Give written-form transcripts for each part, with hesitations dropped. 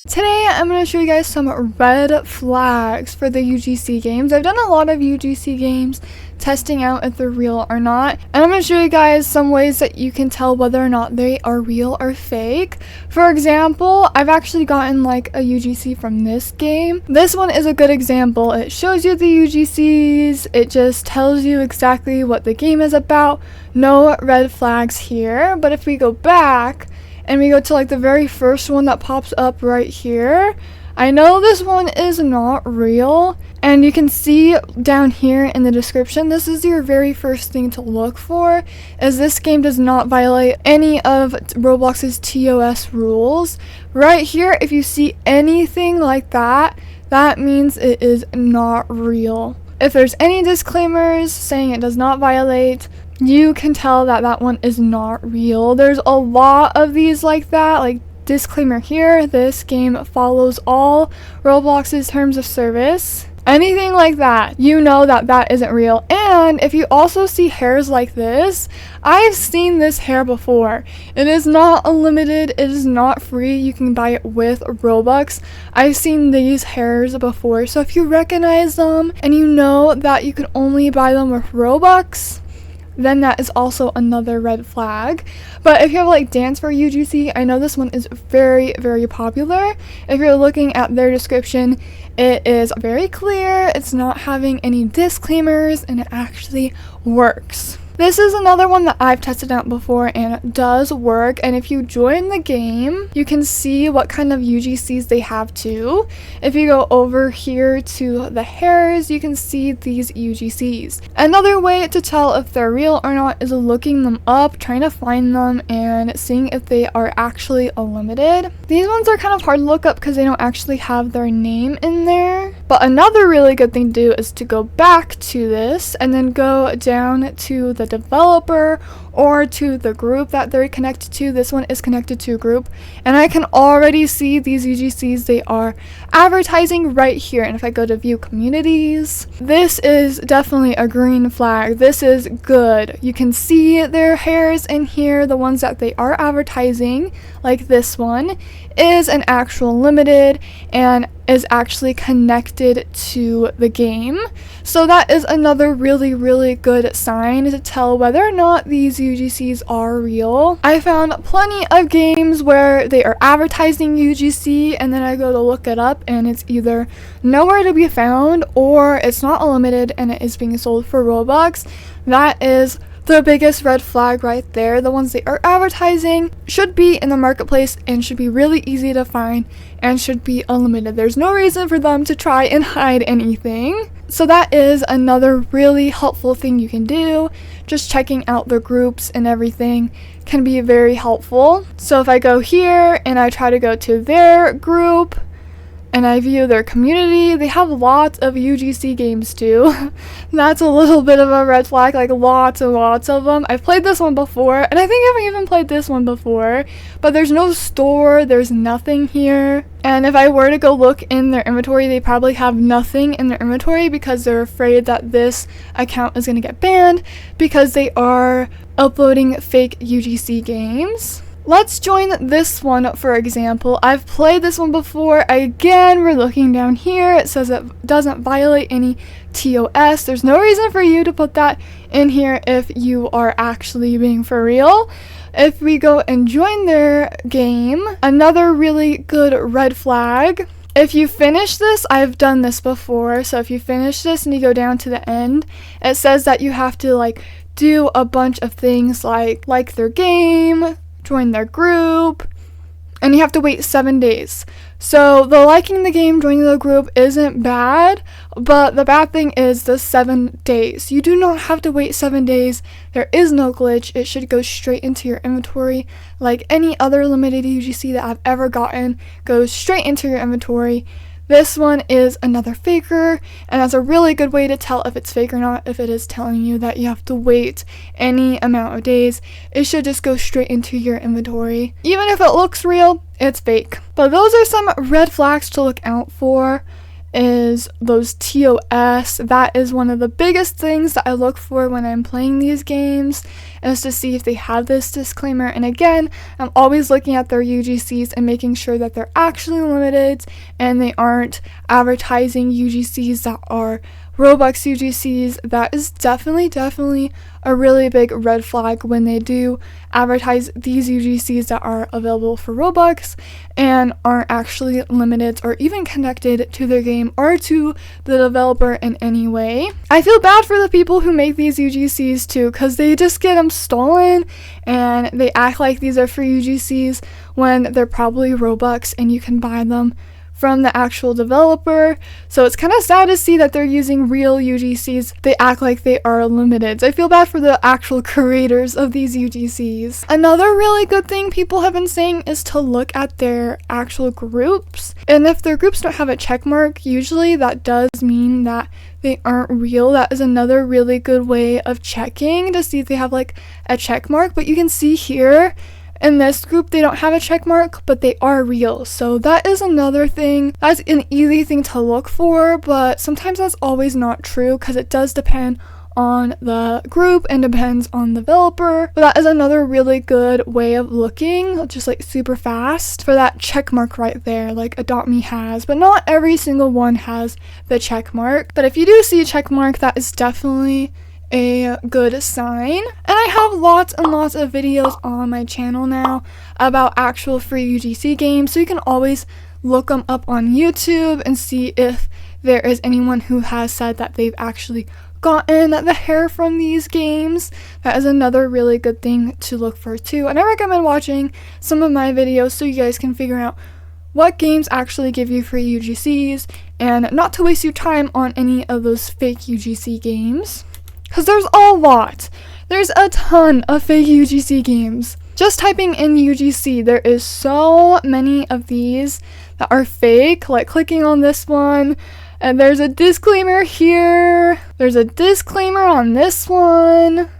Today I'm going to show you guys some red flags for the UGC games. I've done a lot of UGC games testing out if they're real or not, and I'm going to show you guys some ways that you can tell whether or not they are real or fake. For example, I've actually gotten like a UGC from this game. This one is a good example. It shows you the UGCs, it just tells you exactly what the game is about. No red flags here, but if we go back and we go to like the very first one that pops up right here, I know this one is not real, and you can see down here in the description, this is your very first thing to look for, is this game does not violate any of Roblox's TOS rules. Right here, if you see anything like that, that means it is not real. If there's any disclaimers saying it does not violate, you can tell that that one is not real. There's a lot of these like that, like disclaimer here, this game follows all Roblox's terms of service. Anything like that, you know that that isn't real. And if you also see hairs like this, I've seen this hair before. It is not unlimited, it is not free, you can buy it with Robux. I've seen these hairs before, so if you recognize them and you know that you can only buy them with Robux, then that is also another red flag. But if you have like Dance for UGC, I know this one is very, very popular. If you're looking at their description, it is very clear, it's not having any disclaimers, and it actually works. This is another one that I've tested out before and it does work, and if you join the game, you can see what kind of UGCs they have too. If you go over here to the hairs, you can see these UGCs. Another way to tell if they're real or not is looking them up, trying to find them, and seeing if they are actually unlimited. These ones are kind of hard to look up because they don't actually have their name in there. But another really good thing to do is to go back to this and then go down to the developer or to the group that they're connected to. This one is connected to a group, and I can already see these UGCs they are advertising right here. And if I go to view communities, this is definitely a green flag. This is good. You can see their hairs in here. The ones that they are advertising, like this one, is an actual limited and is actually connected to the game. So that is another really, really good sign to tell whether or not these UGCs are real. I found plenty of games where they are advertising UGC and then I go to look it up and it's either nowhere to be found or it's not unlimited and it is being sold for Robux. That is the biggest red flag right there. The ones they are advertising should be in the marketplace and should be really easy to find and should be unlimited. There's no reason for them to try and hide anything. So that is another really helpful thing you can do. Just checking out the groups and everything can be very helpful. So if I go here and I try to go to their group and I view their community, they have lots of UGC games too. That's a little bit of a red flag, like lots and lots of them. I've played this one before, and I think I've even played this one before, but there's no store, there's nothing here. And if I were to go look in their inventory, they probably have nothing in their inventory because they're afraid that this account is gonna get banned because they are uploading fake UGC games. Let's join this one, for example. I've played this one before. Again, we're looking down here. It says it doesn't violate any TOS. There's no reason for you to put that in here if you are actually being for real. If we go and join their game, another really good red flag. If you finish this, I've done this before, so if you finish this and you go down to the end, it says that you have to like do a bunch of things like their game, join their group, and you have to wait 7 days. So the liking the game, joining the group isn't bad, but the bad thing is the 7 days. You do not have to wait 7 days. There is no glitch. It should go straight into your inventory like any other limited UGC that I've ever gotten. Goes straight into your inventory. This one is another faker, and that's a really good way to tell if it's fake or not. If it is telling you that you have to wait any amount of days, it should just go straight into your inventory. Even if it looks real, it's fake. But those are some red flags to look out for. is those TOS. That is one of the biggest things that I look for when I'm playing these games, is to see if they have this disclaimer. And again, I'm always looking at their UGCs and making sure that they're actually limited and they aren't advertising UGCs that are Robux UGCs. That is definitely a really big red flag when they do advertise these UGCs that are available for Robux and aren't actually limited or even connected to their game or to the developer in any way. I feel bad for the people who make these UGCs too, because they just get them stolen and they act like these are free UGCs when they're probably Robux and you can buy them from the actual developer. So it's kind of sad to see that they're using real UGCs. They act like they are limited. So I feel bad for the actual creators of these UGCs. Another really good thing people have been saying is to look at their actual groups. And if their groups don't have a check mark, usually that does mean that they aren't real. That is another really good way of checking to see if they have like a check mark. But you can see here, in this group, they don't have a check mark, but they are real. So that is another thing. That's an easy thing to look for, but sometimes that's always not true because it does depend on the group and depends on the developer. But that is another really good way of looking, just like super fast, for that check mark right there, like Adopt Me has. But not every single one has the check mark. But if you do see a check mark, that is definitely a good sign. And I have lots and lots of videos on my channel now about actual free UGC games, so you can always look them up on YouTube and see if there is anyone who has said that they've actually gotten the hair from these games. That is another really good thing to look for too. And I recommend watching some of my videos so you guys can figure out what games actually give you free UGCs and not to waste your time on any of those fake UGC games. Because there's a lot. There's a ton of fake UGC games. Just typing in UGC, there is so many of these that are fake. Like clicking on this one, and there's a disclaimer here. There's a disclaimer on this one.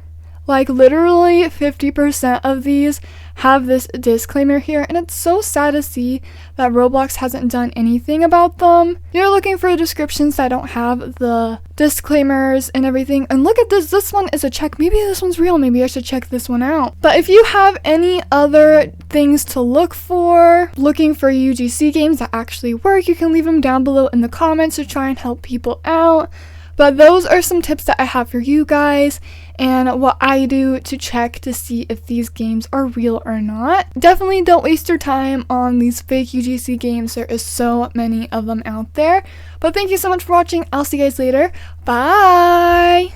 Like literally 50% of these have this disclaimer here, and it's so sad to see that Roblox hasn't done anything about them. You're looking for descriptions that don't have the disclaimers and everything. And look at this. This one is a check. Maybe this one's real. Maybe I should check this one out. But if you have any other things to look for, looking for UGC games that actually work, you can leave them down below in the comments to try and help people out. But those are some tips that I have for you guys and what I do to check to see if these games are real or not. Definitely don't waste your time on these fake UGC games. There is so many of them out there. But thank you so much for watching. I'll see you guys later. Bye!